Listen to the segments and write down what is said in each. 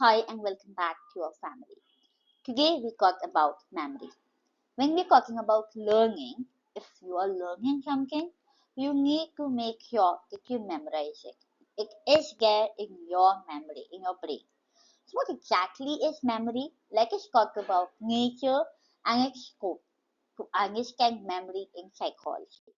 Hi and welcome back to our family. Today we talk about memory. When we're talking about learning, if you are learning something, you need to make sure that you memorize it. It is there in your memory, in your brain. So what exactly is memory? Let us talk about nature and its scope to understand memory in psychology.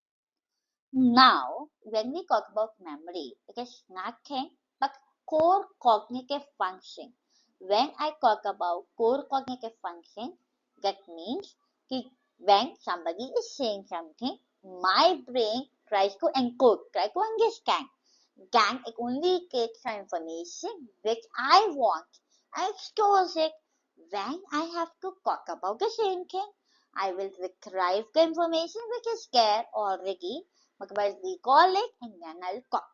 Now, when we talk about memory, it is nothing but core cognitive function. When I talk about core cognitive function, that means that when somebody is saying something, my brain tries to encode, try to understand. Then it only takes some information which I want and stores it. When I have to talk about the same thing, I will retrieve the information which is there already, but I'll recall it and then I'll talk.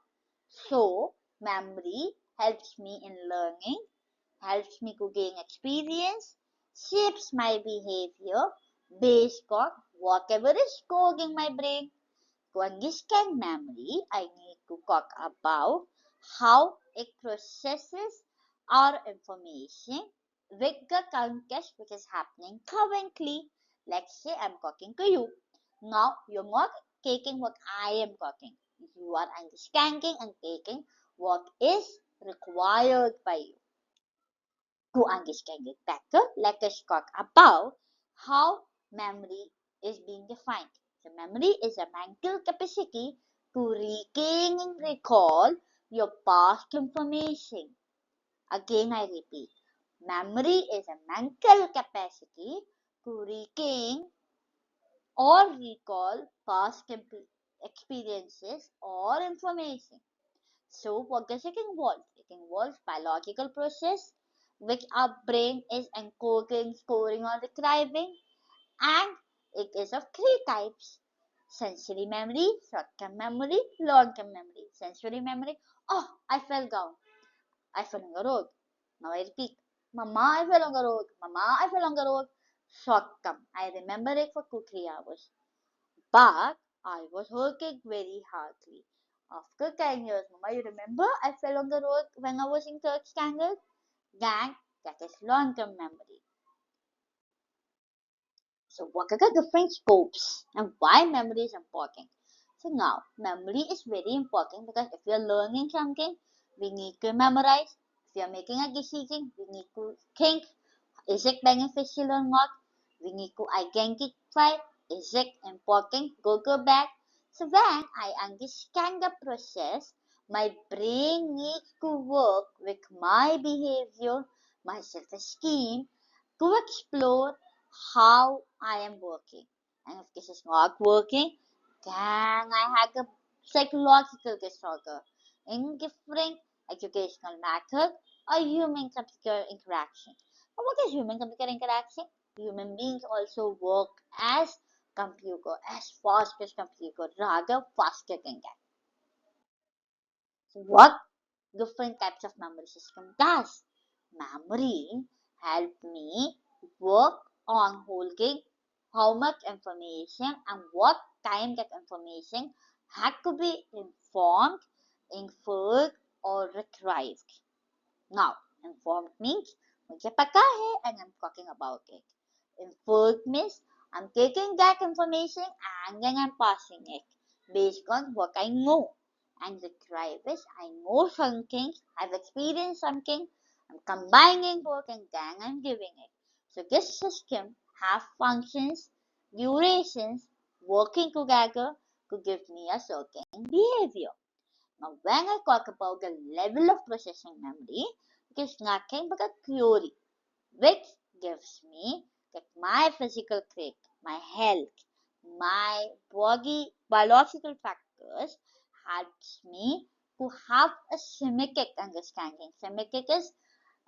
So, memory helps me in learning, helps me to gain experience, shapes my behavior based on whatever is stored in my brain. To understand memory, I need to talk about how it processes our information with the context which is happening currently. Let's say I'm talking to you. Now, you're not taking what I am talking. You are understanding and taking what is required by you. To understand it better, let us talk about how memory is being defined. So memory is a mental capacity to retain and recall your past information. Again, I repeat, memory is a mental capacity to retain or recall past experiences or information. So what does it involve? It involves biological process which our brain is encoding, storing or retrieving, and it is of three types. Sensory memory, short-term memory, long-term memory. Sensory memory, oh, I fell down. I fell on the road. Now I repeat, Mama, I fell on the road. Mama, I fell on the road. Short-term, I remember it for 2-3 hours. But I was working very hardly. After 10 years, Mama, you remember I fell on the road when I was in third standard? Then that is long-term memory. So what are the different scopes and why memory is important? So now, memory is very important because if we are learning something, we need to memorize. If we are making a decision, we need to think, is it beneficial or not? We need to identify, is it important, go back. So when I understand the process, my brain needs to work with my behavior, my self-esteem to explore how I am working. And if this is not working, then I have a psychological disorder, indifferent educational method, or human computer interaction. But what is human computer interaction? Human beings also work as computer, as fast as computer, rather faster than that. So what different types of memory system does? Memory help me work on holding how much information and what time that information had to be informed, inferred or retrieved. Now, informed means मुझे पता है and I'm talking about it. Inferred means I'm taking that information and then I'm passing it based on what I know. And retrieve is I know something, I've experienced something, I'm combining both and then I'm giving it. So this system have functions, durations working together to give me a certain behavior. Now, when I talk about the level of processing memory, it is nothing but a theory which gives me that my physical trait, my health, my body biological factors helps me to have a semantic understanding. Semantic is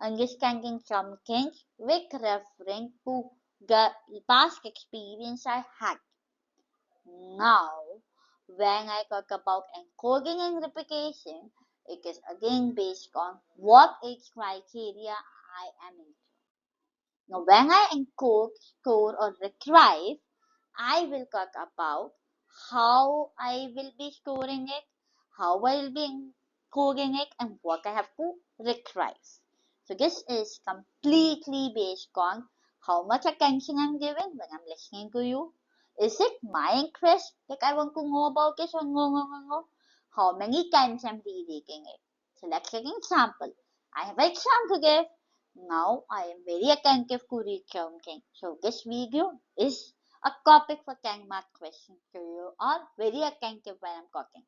understanding something with referring to the past experience I had. Now, when I talk about encoding and replication, it is again based on what age criteria I am into. Now, when I encode, store, or retrieve, I will talk about how I will be storing it, how I will be encoding it, and what I have to retrieve. So this is completely based on how much attention I'm giving when I'm listening to you. Is it my interest? Like I want to know about this or no? How many times I'm reading it? So let's take an example. I have an exam to give. Now I am very attentive to read something. So this video is a topic for 10 mark question. So you are very attentive when I'm talking.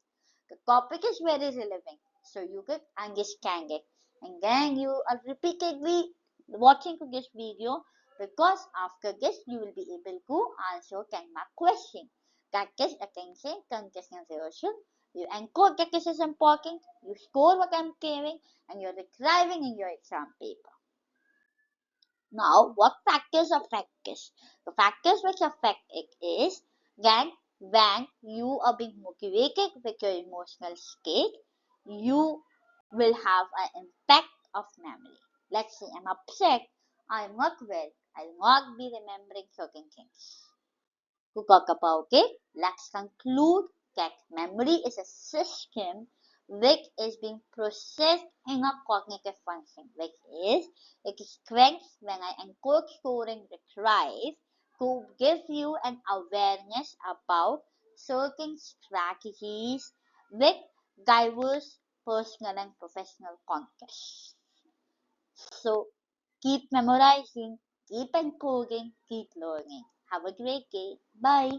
The topic is very relevant. So you could understand it. And then you are repeatedly watching this video because after this you will be able to answer 10 mark question. That is attention, concentration. You encode that this is important, you score what I'm giving, and you're retrieving in your exam paper. Now, what factors affect this? The factors which affect it is that when you are being motivated with your emotional state, you will have an impact of memory. Let's say I'm upset, I'm not well, I'll not be remembering certain things. To talk about it, let's conclude that memory is a system which is being processed in a cognitive function, which is it strengths when I encode, store, and retrieve to give you an awareness about certain strategies with diverse personal and professional contexts. So keep memorizing, keep encoding, keep learning. Have a great day. Bye.